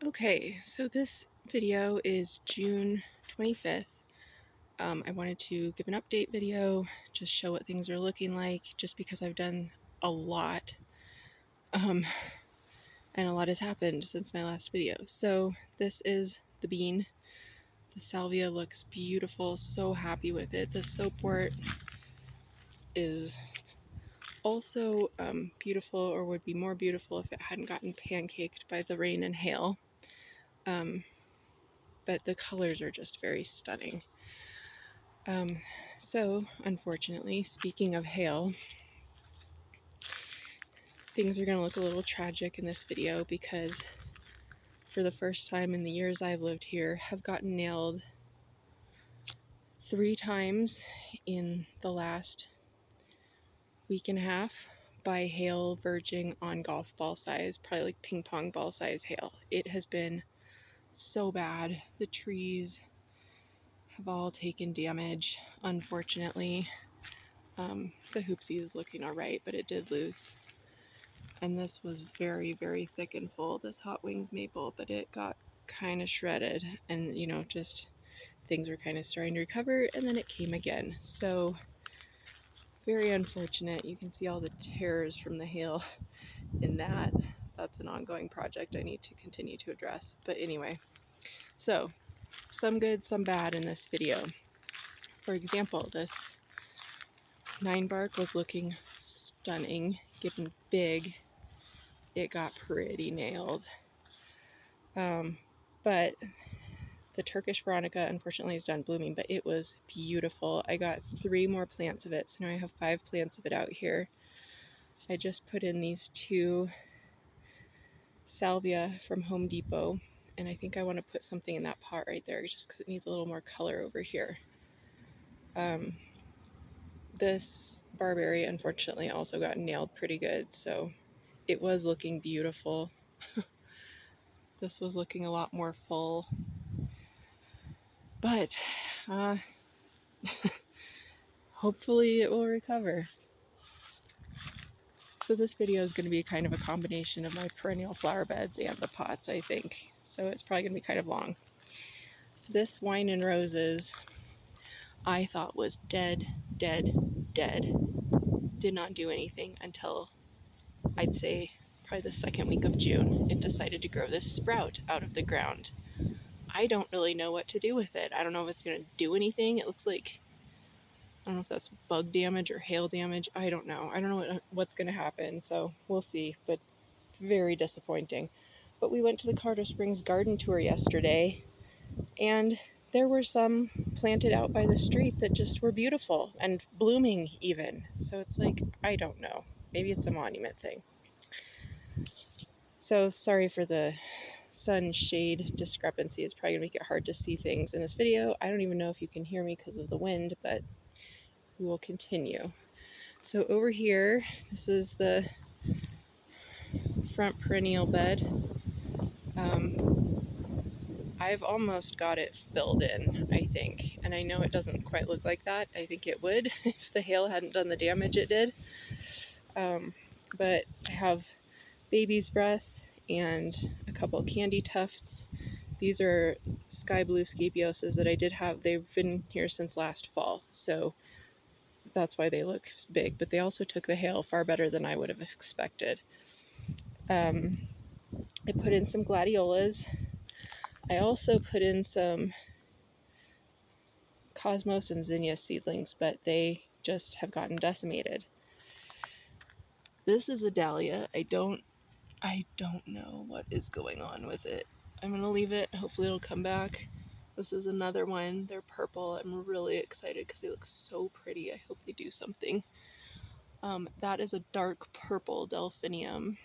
Okay, so this video is June 25th. I wanted to give an update video, just show what things are looking like, just because I've done a lot, and a lot has happened since my last video. So this is the bean. The salvia looks beautiful, so happy with it. The soapwort is also beautiful, or would be more beautiful if it hadn't gotten pancaked by the rain and hail. But the colors are just very stunning. So unfortunately, speaking of hail, things are going to look a little tragic in this video because for the first time in the years I've lived here, have gotten nailed 3 times in the last week and a half by hail verging on golf ball size, probably like ping pong ball size hail. It has been so bad. The trees have all taken damage, unfortunately. The hoopsie is looking all right, but it did lose. And this was very, very thick and full, this Hot Wings maple, but it got kind of shredded, and just things were kind of starting to recover, and then it came again. So very unfortunate. You can see all the tears from the hail in that. That's an ongoing project I need to continue to address. But anyway, so some good, some bad in this video. For example, this 9-bark was looking stunning, getting big. It got pretty nailed. But the Turkish Veronica unfortunately is done blooming, but it was beautiful. I got 3 more plants of it, so now I have 5 plants of it out here. I just put in these 2 salvia from Home Depot, and I think I want to put something in that pot right there just because it needs a little more color over here. This barberry unfortunately also got nailed pretty good, so it was looking beautiful. This was looking a lot more full, but hopefully it will recover. So this video is going to be kind of a combination of my perennial flower beds and the pots, I think. So it's probably going to be kind of long. This Wine and Roses I thought was dead, dead, dead. Did not do anything until I'd say probably the second week of June. It decided to grow this sprout out of the ground. I don't really know what to do with it. I don't know if it's going to do anything. It looks like, I don't know if that's bug damage or hail damage. I don't know. I don't know what's going to happen, so we'll see, but very disappointing. But we went to the Colorado Springs garden tour yesterday, and there were some planted out by the street that just were beautiful and blooming even. So it's like, I don't know. Maybe it's a monument thing. So sorry for the sun shade discrepancy. It's probably gonna make it hard to see things in this video. I don't even know if you can hear me because of the wind, but we will continue. So over here, this is the front perennial bed. I've almost got it filled in, I think, and I know it doesn't quite look like that. I think it would if the hail hadn't done the damage it did. But I have baby's breath and a couple candy tufts. These are sky blue scabioses that I did have. They've been here since last fall, so that's why they look big, but they also took the hail far better than I would have expected. I put in some gladiolas. I also put in some Cosmos and Zinnia seedlings, but they just have gotten decimated. This is a dahlia. I don't know what is going on with it. I'm gonna leave it. Hopefully it'll come back. This is another one. They're purple. I'm really excited because they look so pretty. I hope they do something. That is a dark purple delphinium.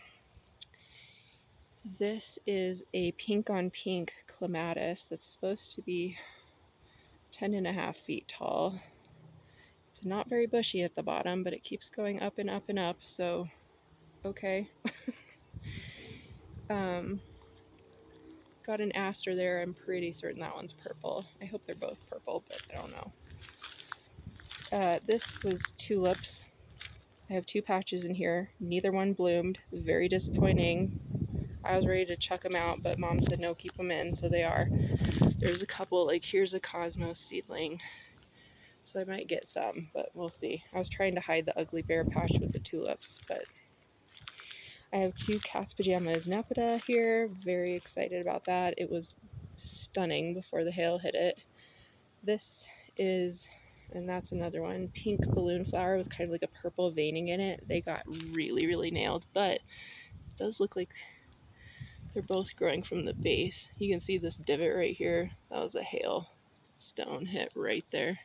This is a pink on pink clematis that's supposed to be 10.5 feet tall. It's not very bushy at the bottom, but it keeps going up and up and up, so okay. Got an aster there. I'm pretty certain that one's purple. I hope they're both purple, but I don't know. This was tulips. I have 2 patches in here. Neither one bloomed. Very disappointing. I was ready to chuck them out, but Mom said no, keep them in, so they are. There's a couple, like here's a cosmos seedling, so I might get some, but we'll see. I was trying to hide the ugly bear patch with the tulips, but I have 2 Cas Pajamas Nepeta here. Very excited about that. It was stunning before the hail hit it. This is, and that's another one, pink balloon flower with kind of like a purple veining in it. They got really, really nailed, but it does look like they're both growing from the base. You can see this divot right here. That was a hail stone hit right there.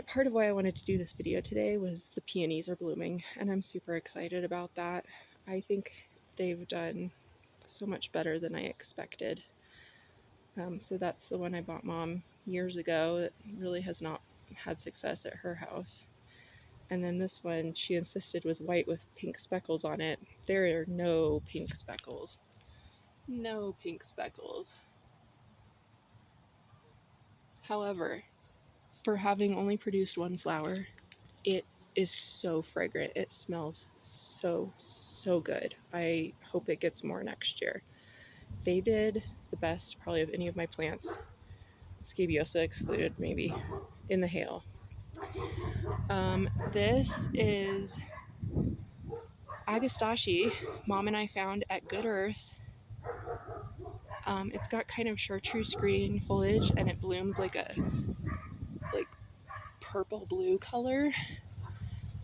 Part of why I wanted to do this video today was the peonies are blooming, and I'm super excited about that. I think they've done so much better than I expected. So that's the one I bought Mom years ago that really has not had success at her house. And then this one she insisted was white with pink speckles on it. There are no pink speckles. No pink speckles. However, for having only produced 1 flower, it is so fragrant. It smells so, so good. I hope it gets more next year. They did the best probably of any of my plants, Scabiosa excluded maybe, in the hail. This is Agastache Mom and I found at Good Earth. It's got kind of chartreuse green foliage and it blooms like a purple blue color.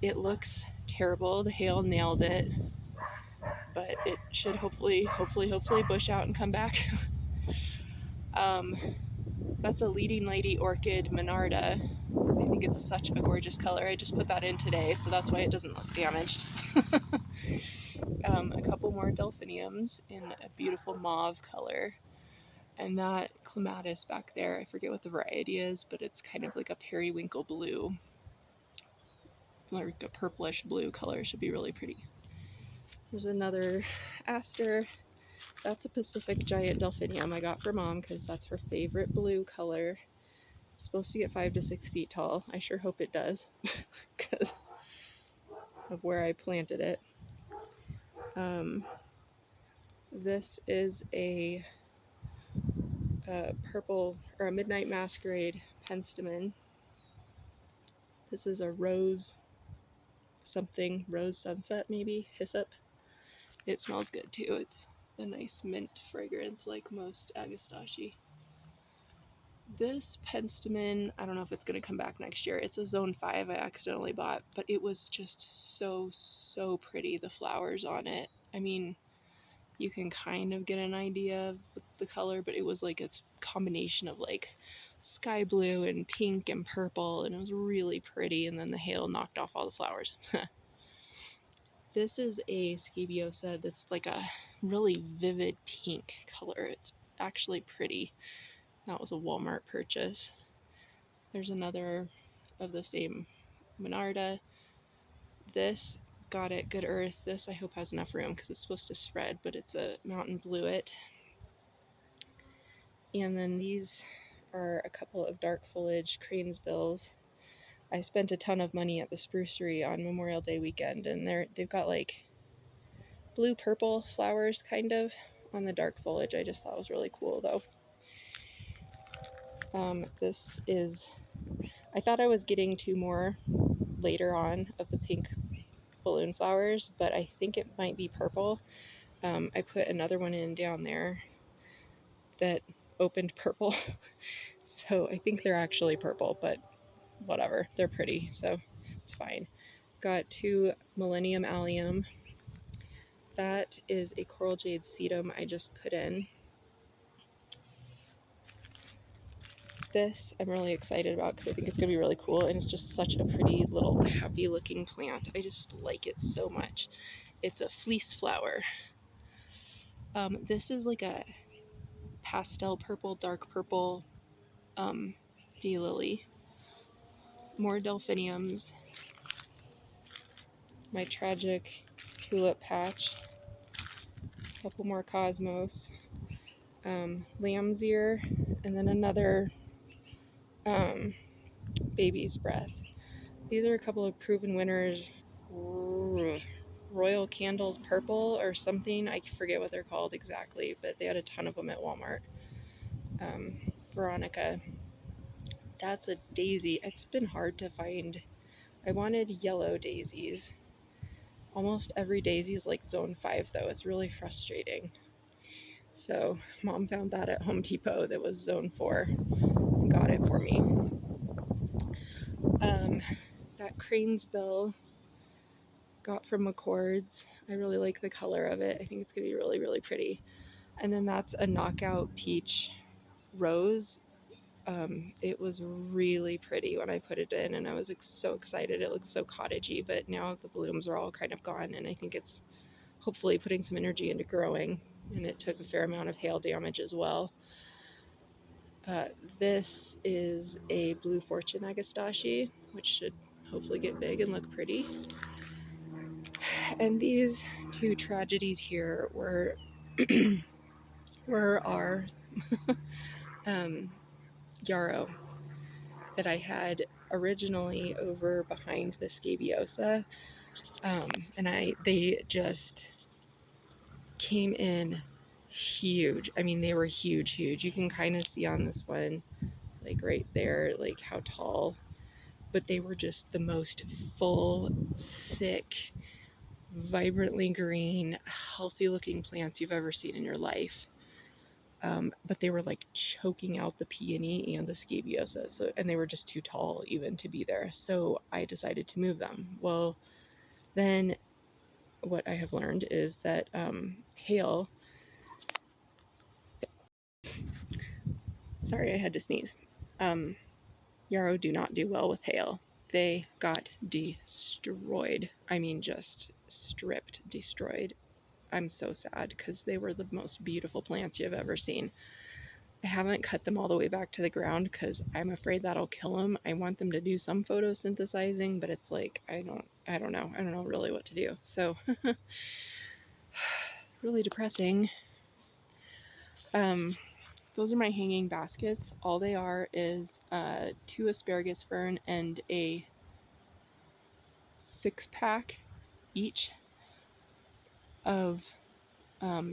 It looks terrible. The hail nailed it, but it should hopefully bush out and come back. That's a leading lady orchid Monarda. I think it's such a gorgeous color. I just put that in today, so that's why it doesn't look damaged. A couple more delphiniums in a beautiful mauve color. And that clematis back there, I forget what the variety is, but it's kind of like a periwinkle blue. Like a purplish blue color, should be really pretty. There's another aster. That's a Pacific giant delphinium I got for Mom because that's her favorite blue color. It's supposed to get 5 to 6 feet tall. I sure hope it does because of where I planted it. This is a purple or a midnight masquerade penstemon. This is a rose something, rose sunset maybe, hyssop. It smells good too. It's a nice mint fragrance like most Agastache. This penstemon, I don't know if it's going to come back next year. It's a zone 5 I accidentally bought, but it was just so pretty, the flowers on it. I mean, you can kind of get an idea of the color, but it was like a combination of like sky blue and pink and purple, and it was really pretty, and then the hail knocked off all the flowers. This is a Scabiosa that's like a really vivid pink color. It's actually pretty. That was a Walmart purchase. There's another of the same Monarda. This got at Good Earth. This I hope has enough room because it's supposed to spread, but it's a mountain bluet. And then these are a couple of dark foliage crane's bills. I spent a ton of money at the sprucery on Memorial Day weekend, and they've got like blue purple flowers kind of on the dark foliage. I just thought it was really cool though. This is, I thought I was getting 2 more later on of the pink balloon flowers, but I think it might be purple. I put another one in down there that opened purple, so I think they're actually purple, but whatever, they're pretty, so it's fine. Got 2 Millennium Allium. That is a coral jade sedum I just put in. This I'm really excited about because I think it's going to be really cool, and it's just such a pretty little happy looking plant. I just like it so much. It's a fleece flower. This is like a pastel purple, dark purple daylily. More delphiniums. My tragic tulip patch. A couple more cosmos. Lamb's ear, and then another baby's breath. These are a couple of proven winners Royal Candles Purple or something. I forget what they're called exactly, but they had a ton of them at Walmart. Veronica. That's a daisy. It's been hard to find. I wanted yellow daisies. Almost every daisy is like zone 5 though. It's really frustrating. So mom found that at Home Depot that was zone 4 and got it for me. That crane's bill got from McCord's. I really like the color of it. I think it's gonna be really, really pretty. And then that's a knockout peach rose. It was really pretty when I put it in, and I was so excited. It looks so cottagey, but now the blooms are all kind of gone, and I think it's hopefully putting some energy into growing, and it took a fair amount of hail damage as well. This is a Blue Fortune Agastache, which should hopefully get big and look pretty. And these two tragedies here were our yarrow that I had originally over behind the scabiosa, and they just came in huge. I mean, they were huge. You can kind of see on this one, like right there, like how tall, but they were just the most full, thick, vibrantly green, healthy looking plants you've ever seen in your life. But they were like choking out the peony and the scabiosa, and they were just too tall even to be there. So I decided to move them. Well, then what I have learned is that hail. Sorry, I had to sneeze. Yarrow do not do well with hail. They got destroyed. I mean, just stripped, destroyed. I'm so sad because they were the most beautiful plants you've ever seen. I haven't cut them all the way back to the ground because I'm afraid that'll kill them. I want them to do some photosynthesizing, but it's like I don't know really what to do. So really depressing. Those are my hanging baskets. All they are is 2 asparagus fern and a 6-pack each of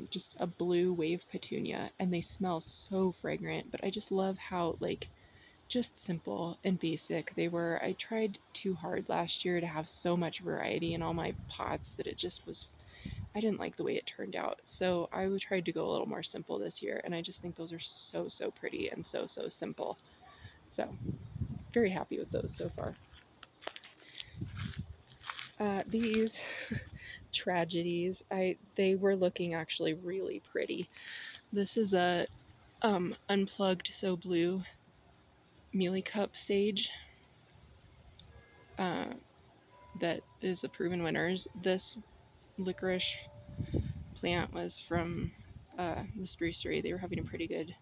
just a blue wave petunia, and they smell so fragrant. But I just love how like just simple and basic they were. I tried too hard last year to have so much variety in all my pots that it just was, I didn't like the way it turned out. So I tried to go a little more simple this year, and I just think those are so pretty and so simple. So very happy with those so far. These tragedies, they were looking actually really pretty. This is a unplugged So Blue mealy cup sage that is a proven winners. This licorice plant was from the sprucery. They were having a pretty good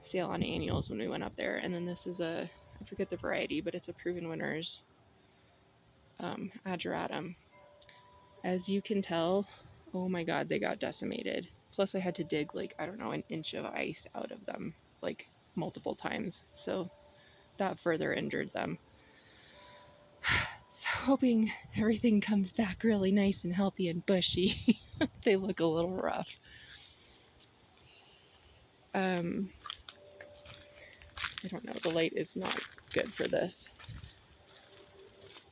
sale on annuals when we went up there. And then this is I forget the variety, but it's a proven winners ageratum. As you can tell, oh my god, they got decimated. Plus I had to dig like, I don't know, an inch of ice out of them like multiple times. So that further injured them. So hoping everything comes back really nice and healthy and bushy. They look a little rough. I don't know, the light is not good for this.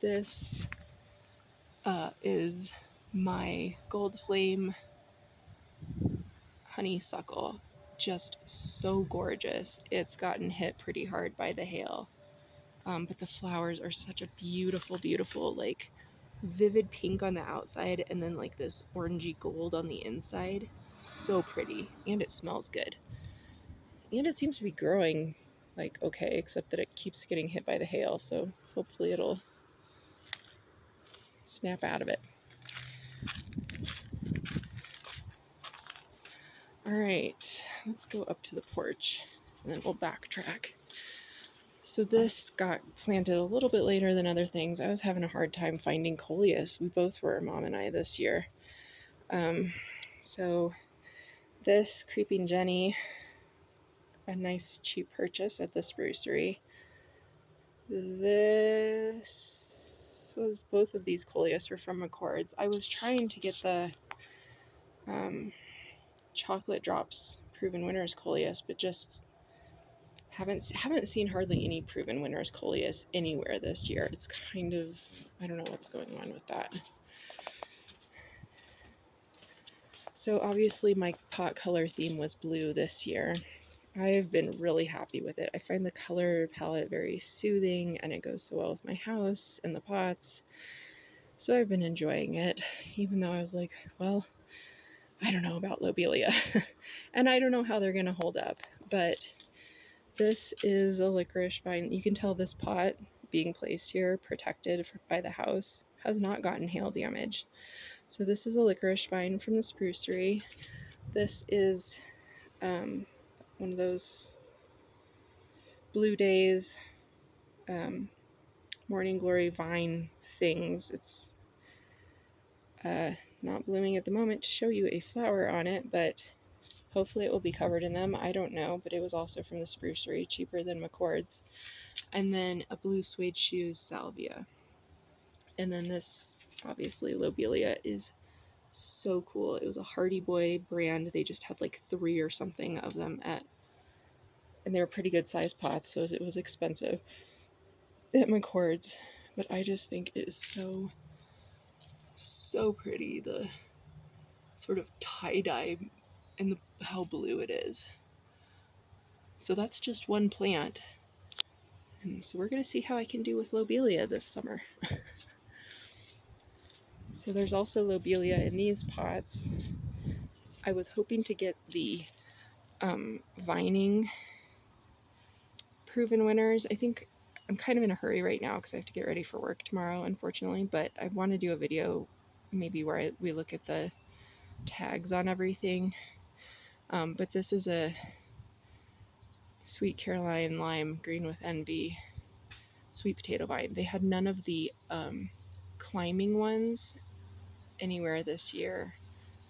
This is my gold flame honeysuckle. Just so gorgeous. It's gotten hit pretty hard by the hail. But the flowers are such a beautiful, like vivid pink on the outside and then like this orangey gold on the inside. So pretty, and it smells good. And it seems to be growing like okay, except that it keeps getting hit by the hail, so hopefully it'll snap out of it. All right, let's go up to the porch and then we'll backtrack. So this got planted a little bit later than other things. I was having a hard time finding coleus. We both were, Mom and I, this year. So this Creeping Jenny, a nice cheap purchase at the sprucery. This So both of these coleus are from McCord's. I was trying to get the chocolate drops proven winners coleus, but just haven't seen hardly any proven winners coleus anywhere this year. It's kind of, I don't know what's going on with that. So obviously my pot color theme was blue this year. I've been really happy with it. I find the color palette very soothing and it goes so well with my house and the pots. So I've been enjoying it, even though I was like, well, I don't know about lobelia and I don't know how they're going to hold up, but this is a licorice vine. You can tell this pot being placed here, protected by the house, has not gotten hail damage. So this is a licorice vine from the sprucery. This is one of those Blue Days Morning Glory vine things. It's not blooming at the moment to show you a flower on it, but hopefully it will be covered in them. I don't know, but it was also from the sprucery, cheaper than McCord's. And then a blue suede shoes salvia. And then this, obviously, lobelia is so cool. It was a Hardy Boy brand. They just had like 3 or something of them and they were pretty good sized pots, so it was expensive at McCord's. But I just think it is so pretty. The sort of tie-dye and how blue it is. So that's just one plant. And so we're going to see how I can do with lobelia this summer. So there's also lobelia in these pots. I was hoping to get the vining proven winners. I think I'm kind of in a hurry right now because I have to get ready for work tomorrow, unfortunately, but I want to do a video maybe where we look at the tags on everything. But this is a Sweet Caroline Lime Green with Envy sweet potato vine. They had none of the climbing ones anywhere this year.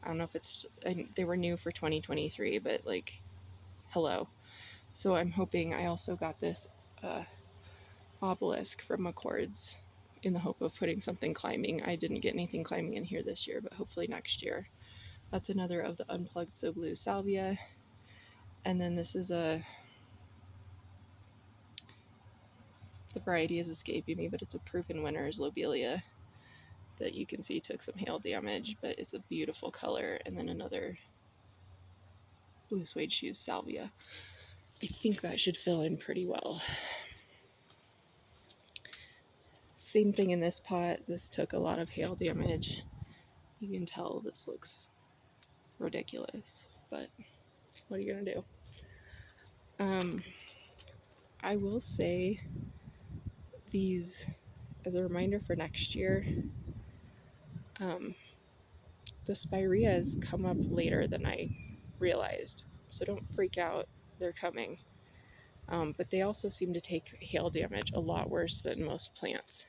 I don't know if they were new for 2023, but like, hello. So I'm hoping. I also got this obelisk from McCord's in the hope of putting something climbing. I didn't get anything climbing in here this year, but hopefully next year. That's another of the Unplugged So Blue salvia. And then this is the variety is escaping me, but it's a proven winners lobelia that you can see took some hail damage, but it's a beautiful color. And then another blue suede shoes salvia. I think that should fill in pretty well. Same thing in this pot. This took a lot of hail damage. You can tell this looks ridiculous, but what are you gonna do? I will say these as a reminder for next year. The spireas come up later than I realized, so don't freak out. They're coming. But they also seem to take hail damage a lot worse than most plants.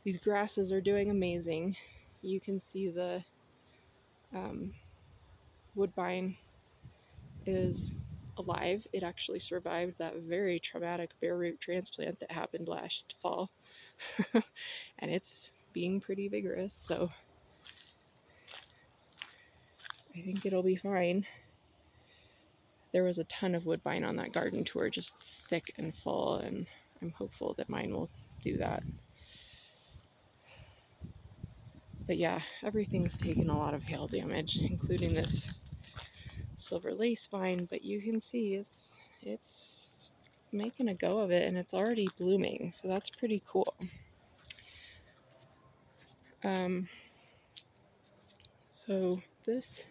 These grasses are doing amazing. You can see the woodbine is alive. It actually survived that very traumatic bare root transplant that happened last fall. And it's being pretty vigorous, so I think it'll be fine. There was a ton of woodbine on that garden tour, just thick and full, and I'm hopeful that mine will do that. But yeah, everything's taken a lot of hail damage, including this silver lace vine, but you can see it's making a go of it, and it's already blooming, so that's pretty cool. So this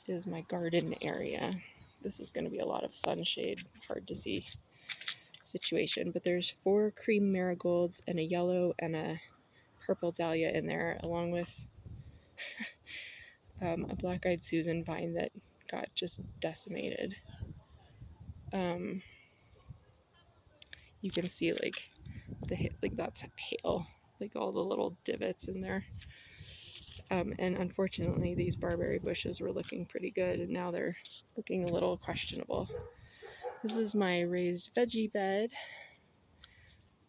is my garden area. This is going to be a lot of sunshade, hard to see situation, but there's 4 cream marigolds and a yellow and a purple dahlia in there, along with a black-eyed Susan vine that got just decimated. You can see like that's hail, like all the little divots in there. And unfortunately these barberry bushes were looking pretty good, and now they're looking a little questionable. This is my raised veggie bed.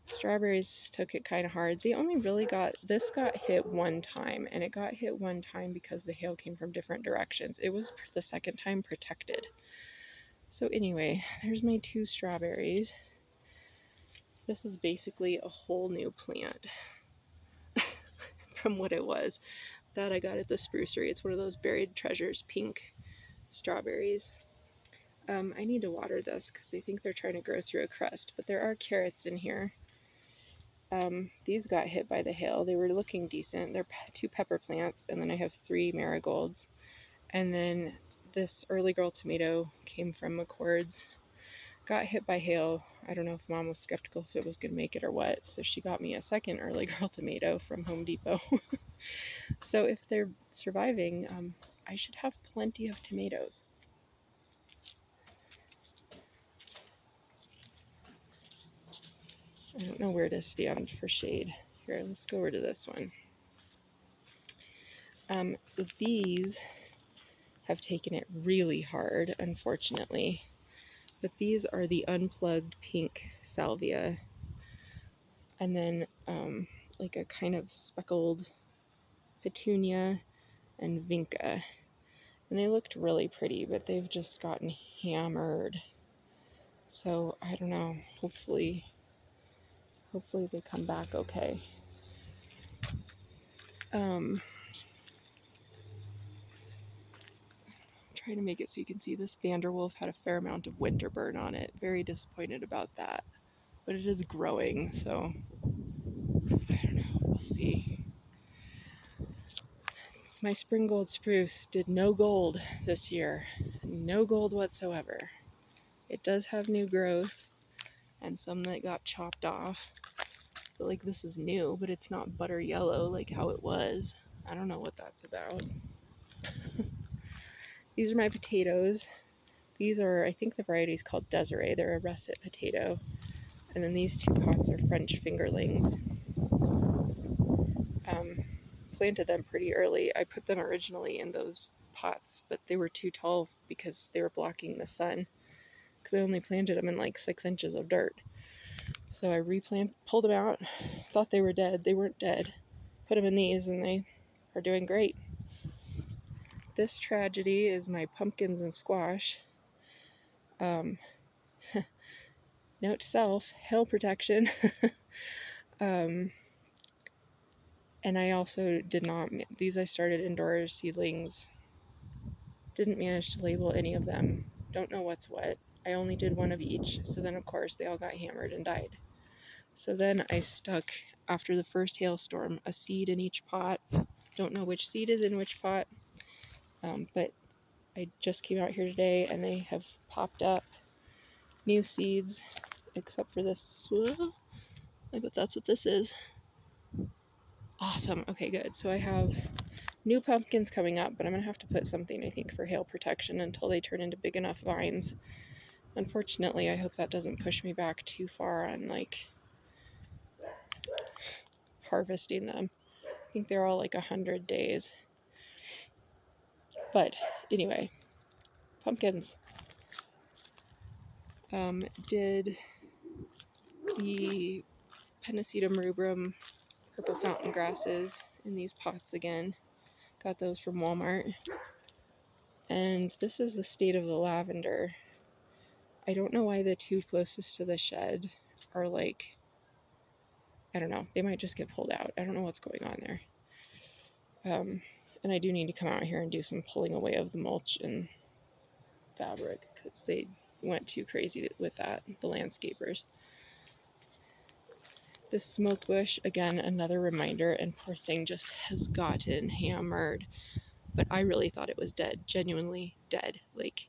Strawberries took it kind of hard. They only really this got hit one time, and it got hit one time because the hail came from different directions. It was the second time protected. So anyway, there's my 2 strawberries. This is basically a whole new plant from what it was that I got at the sprucery. It's one of those buried treasures, pink strawberries. I need to water this because I think they're trying to grow through a crust, but there are carrots in here. These got hit by the hail. They were looking decent. They're 2 pepper plants, and then I have 3 marigolds. And then this early girl tomato came from McCord's. Got hit by hail. I don't know if Mom was skeptical if it was going to make it or what, so she got me a second early girl tomato from Home Depot. So if they're surviving, I should have plenty of tomatoes. I don't know where to stand for shade. Here, let's go over to this one. So these have taken it really hard, unfortunately. But these are the unplugged pink salvia. And then like a kind of speckled petunia and vinca. And they looked really pretty, but they've just gotten hammered. So I don't know, hopefully they come back okay. Trying to make it so you can see this Vanderwolf had a fair amount of winter burn on it. Very disappointed about that. But it is growing, so I don't know, we'll see. My spring gold spruce did no gold this year. No gold whatsoever. It does have new growth and some that got chopped off. But like this is new, but it's not butter yellow like how it was. I don't know what that's about. These are my potatoes. These are, I think the variety is called Desiree. They're a russet potato. And then these 2 pots are French fingerlings. Planted them pretty early. I put them originally in those pots, but they were too tall because they were blocking the sun. Because I only planted them in like 6 inches of dirt. So I pulled them out, thought they were dead. They weren't dead. Put them in these and they are doing great. This tragedy is my pumpkins and squash. Note to self, hail protection. And I also did not, these I started indoor seedlings. Didn't manage to label any of them. Don't know what's what. I only did 1 of each. So then of course they all got hammered and died. So then I stuck, after the first hailstorm, a seed in each pot. Don't know which seed is in which pot. But I just came out here today and they have popped up new seeds, except for this. I bet that's what this is. Awesome. Okay, good. So I have new pumpkins coming up, but I'm going to have to put something, I think, for hail protection until they turn into big enough vines. Unfortunately, I hope that doesn't push me back too far on, like, harvesting them. I think they're all like 100 days. But anyway, pumpkins. Did the Pennisetum rubrum purple fountain grasses in these pots again. Got those from Walmart. And this is the state of the lavender. I don't know why the 2 closest to the shed are like, I don't know, they might just get pulled out. I don't know what's going on there. And I do need to come out here and do some pulling away of the mulch and fabric because they went too crazy with that, the landscapers. This smoke bush, again, another reminder, and poor thing just has gotten hammered. But I really thought it was dead, genuinely dead. Like,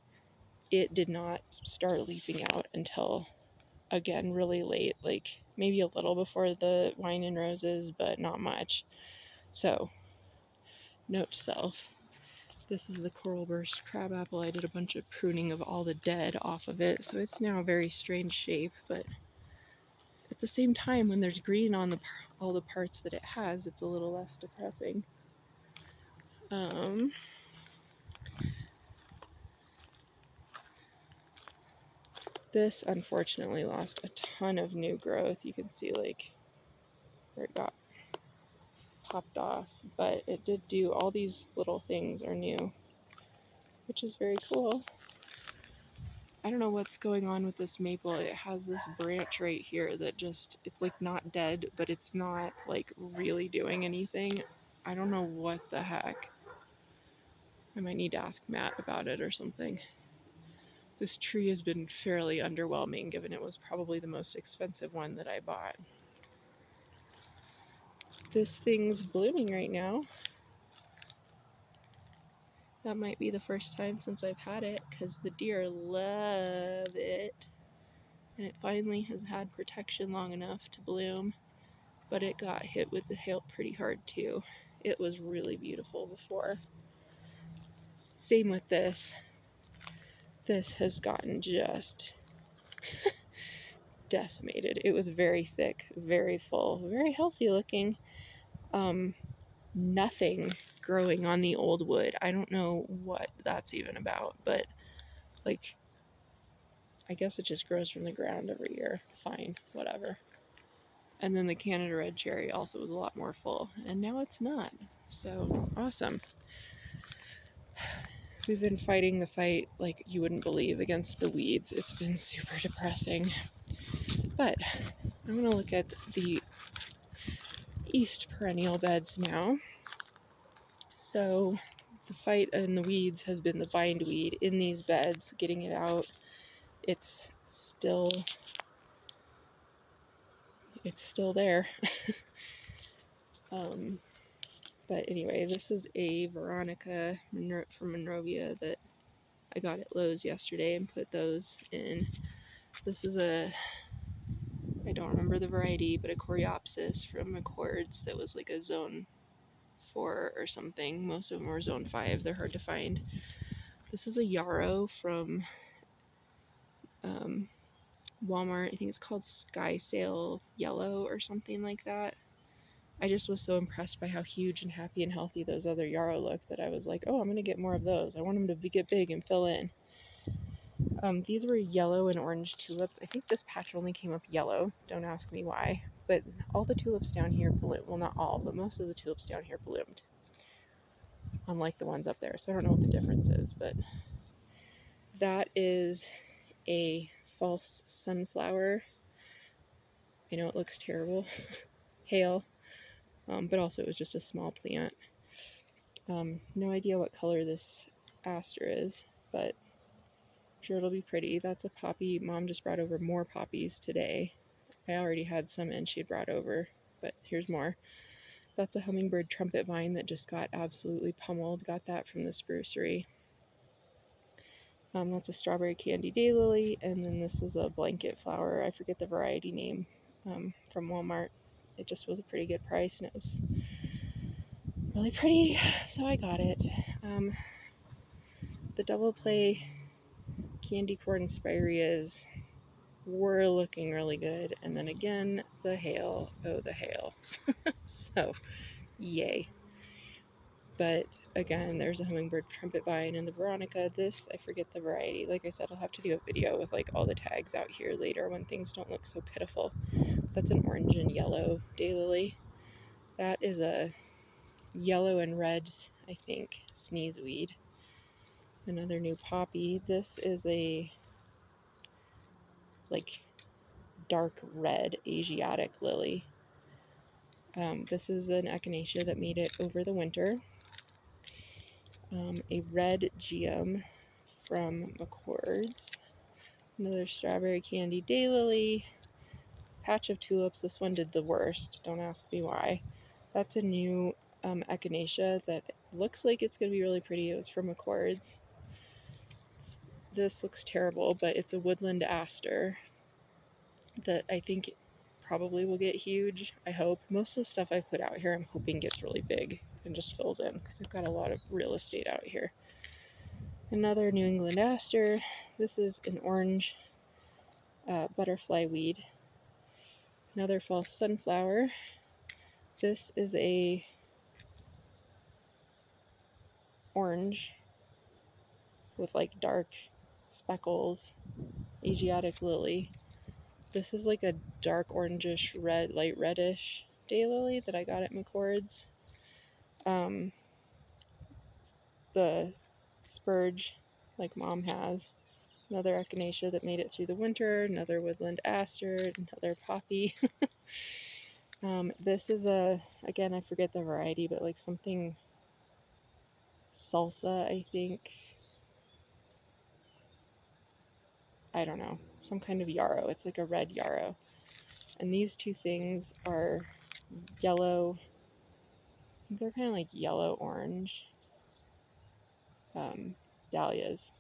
it did not start leafing out until, again, really late, like maybe a little before the wine and roses, but not much. So, note to self, this is the coral burst crabapple. I did a bunch of pruning of all the dead off of it, so it's now a very strange shape, but at the same time, when there's green on all the parts that it has, it's a little less depressing. This unfortunately lost a ton of new growth. You can see like where it got popped off, but it did do all these little things are new, which is very cool. I don't know what's going on with this maple. It has this branch right here that just, it's like not dead, but it's not like really doing anything. I don't know what the heck. I might need to ask Matt about it or something. This tree has been fairly underwhelming given it was probably the most expensive one that I bought. This thing's blooming right now. That might be the first time since I've had it because the deer love it. And it finally has had protection long enough to bloom, but it got hit with the hail pretty hard too. It was really beautiful before. Same with this. This has gotten just decimated. It was very thick, very full, very healthy looking. Nothing growing on the old wood. I don't know what that's even about, but like, I guess it just grows from the ground every year. Fine, whatever. And then the Canada Red Cherry also was a lot more full, and now it's not. So awesome. We've been fighting the fight like you wouldn't believe against the weeds. It's been super depressing. But I'm going to look at the east perennial beds now. So the fight in the weeds has been the bindweed in these beds, getting it out. It's still there. But anyway, this is a Veronica from Monrovia that I got at Lowe's yesterday and put those in. This is a, I don't remember the variety, but a Coreopsis from Accords that was like a zone 4 or something. Most of them were zone 5. They're hard to find. This is a yarrow from Walmart. I think it's called Sky Sail Yellow or something like that. I just was so impressed by how huge and happy and healthy those other yarrow look that I was like, oh, I'm going to get more of those. I want them to get big and fill in. These were yellow and orange tulips. I think this patch only came up yellow. Don't ask me why. But all the tulips down here bloomed. Well, not all, but most of the tulips down here bloomed. Unlike the ones up there. So I don't know what the difference is, but that is a false sunflower. I know it looks terrible. Hail. But also it was just a small plant. No idea what color this aster is, but I'm sure it'll be pretty. That's a poppy. Mom just brought over more poppies today. I already had some in she had brought over, but here's more. That's a hummingbird trumpet vine that just got absolutely pummeled. Got that from the sprucery. That's a strawberry candy daylily, and then this was a blanket flower. I forget the variety name from Walmart. It just was a pretty good price, and it was really pretty, so I got it. The double play candy corn spireas were looking really good, and then again, the hail. Oh, the hail. So, yay. But again, there's a hummingbird trumpet vine and the Veronica. This, I forget the variety. Like I said, I'll have to do a video with like all the tags out here later when things don't look so pitiful. That's an orange and yellow daylily. That is a yellow and red, I think, sneezeweed. Another new poppy. This is a like dark red Asiatic lily. This is an echinacea that made it over the winter. A red geum from Accords. Another strawberry candy daylily. Patch of tulips. This one did the worst. Don't ask me why. That's a new echinacea that looks like it's going to be really pretty. It was from Accords. This looks terrible, but it's a woodland aster that I think probably will get huge. I hope. Most of the stuff I've put out here I'm hoping gets really big and just fills in because I've got a lot of real estate out here. Another New England aster. This is an orange butterfly weed. Another false sunflower. This is a orange with like dark speckles. Asiatic lily. This is like a dark orangish red, light reddish daylily that I got at McCord's. The spurge, like Mom has. Another echinacea that made it through the winter. Another woodland aster. Another poppy. This is again, I forget the variety, but like something salsa, I think. I don't know. Some kind of yarrow. It's like a red yarrow. And these two things are yellow. I think they're kind of like yellow-orange dahlias.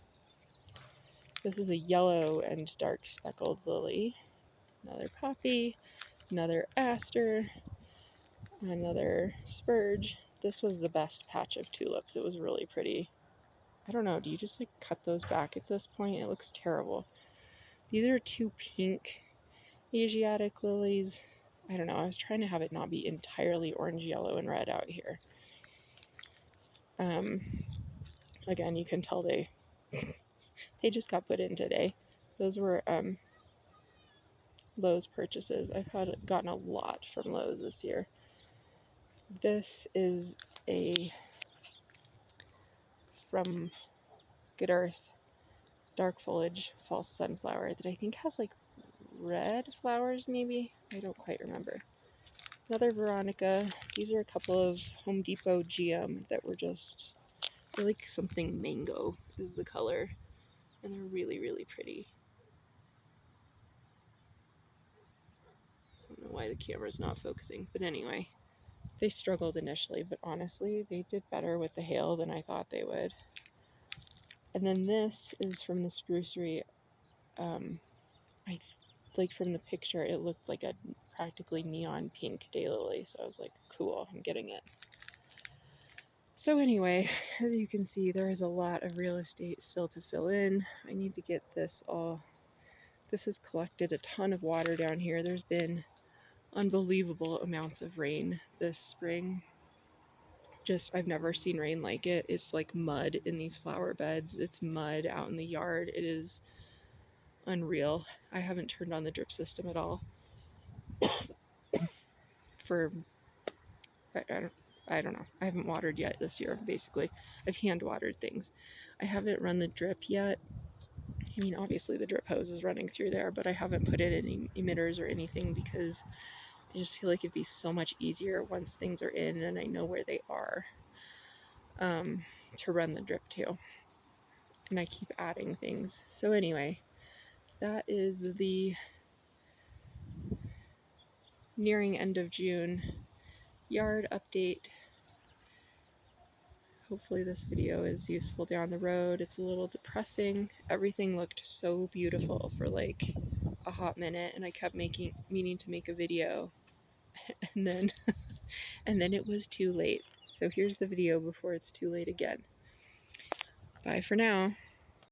This is a yellow and dark speckled lily. Another poppy. Another aster. Another spurge. This was the best patch of tulips. It was really pretty. I don't know, do you just like cut those back at this point? It looks terrible. These are two pink Asiatic lilies. I don't know, I was trying to have it not be entirely orange, yellow, and red out here. Again, you can tell they just got put in today. Those were Lowe's purchases. I've gotten a lot from Lowe's this year. This is from Good Earth dark foliage false sunflower that I think has like red flowers maybe. I don't quite remember. Another Veronica. These are a couple of Home Depot GM that were just, they're like something mango is the color, and they're really, really pretty. I don't know why the camera's not focusing, but anyway, they struggled initially, but honestly, they did better with the hail than I thought they would. And then this is from the sprucery. I like from the picture, it looked like a practically neon pink daylily, so I was like, cool, I'm getting it. So anyway, as you can see, there is a lot of real estate still to fill in. I need to get this all. This has collected a ton of water down here. There's been unbelievable amounts of rain this spring. Just, I've never seen rain like it. It's like mud in these flower beds. It's mud out in the yard. It is unreal. I haven't turned on the drip system at all for, I don't know. I haven't watered yet this year, basically. I've hand watered things. I haven't run the drip yet. I mean, obviously the drip hose is running through there, but I haven't put in any emitters or anything because I just feel like it'd be so much easier once things are in and I know where they are to run the drip to. And I keep adding things. So anyway, that is the nearing end of June yard update. Hopefully this video is useful down the road. It's a little depressing. Everything looked so beautiful for like a hot minute and I kept meaning to make a video and then it was too late. So here's the video before it's too late again. Bye for now.